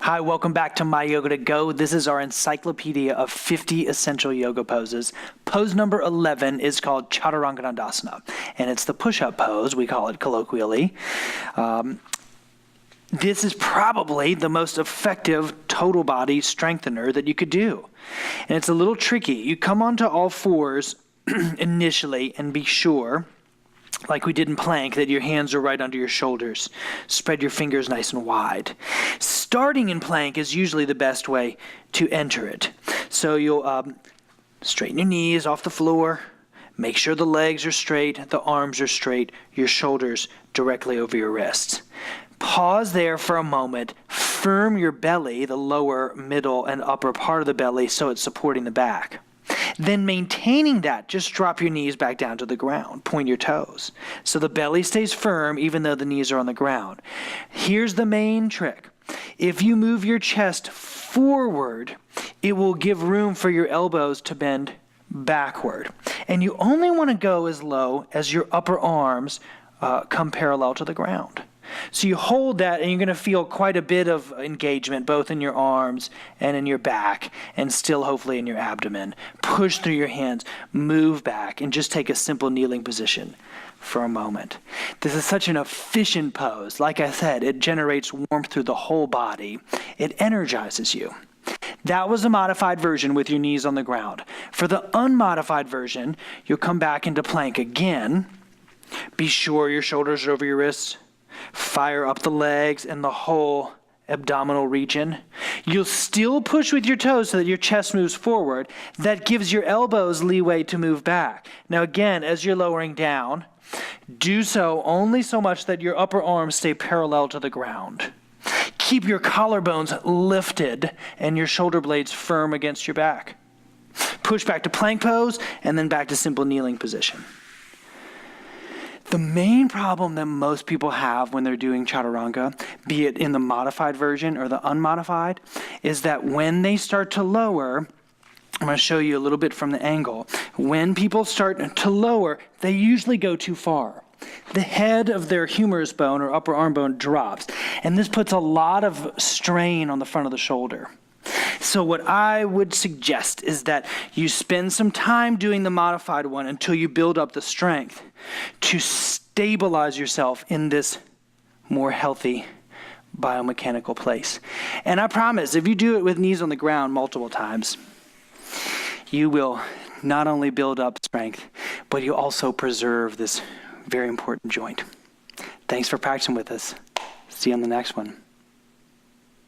Hi, welcome back to My Yoga to Go. This is our encyclopedia of 50 essential yoga poses. Pose number 11 is called Chaturanga Dandasana, and it's the push-up pose, we call it colloquially. This is probably the most effective total body strengthener that you could do. And it's a little tricky. You come onto all fours initially and be sure, like we did in plank, that your hands are right under your shoulders. Spread your fingers nice and wide. Starting in plank is usually the best way to enter it. So you'll straighten your knees off the floor. Make sure the legs are straight, the arms are straight, your shoulders directly over your wrists. Pause there for a moment. Firm your belly, the lower, middle, and upper part of the belly, so it's supporting the back. Then maintaining that, just drop your knees back down to the ground. Point your toes. So the belly stays firm even though the knees are on the ground. Here's the main trick. If you move your chest forward, it will give room for your elbows to bend backward. And you only want to go as low as your upper arms come parallel to the ground. So you hold that, and you're going to feel quite a bit of engagement, both in your arms and in your back, and still hopefully in your abdomen. Push through your hands, move back, and just take a simple kneeling position for a moment. This is such an efficient pose. Like I said, it generates warmth through the whole body. It energizes you. That was a modified version with your knees on the ground. For the unmodified version, you'll come back into plank again. Be sure your shoulders are over your wrists. Fire up the legs and the whole abdominal region. You'll still push with your toes so that your chest moves forward. That gives your elbows leeway to move back. Now again, as you're lowering down, do so only so much that your upper arms stay parallel to the ground. Keep your collarbones lifted and your shoulder blades firm against your back. Push back to plank pose and then back to simple kneeling position. The main problem that most people have when they're doing chaturanga, be it in the modified version or the unmodified, is that when they start to lower, I'm going to show you a little bit from the angle. When people start to lower, they usually go too far. The head of their humerus bone or upper arm bone drops, and this puts a lot of strain on the front of the shoulder. So what I would suggest is that you spend some time doing the modified one until you build up the strength to stabilize yourself in this more healthy biomechanical place. And I promise, if you do it with knees on the ground multiple times, you will not only build up strength, but you also preserve this very important joint. Thanks for practicing with us. See you on the next one.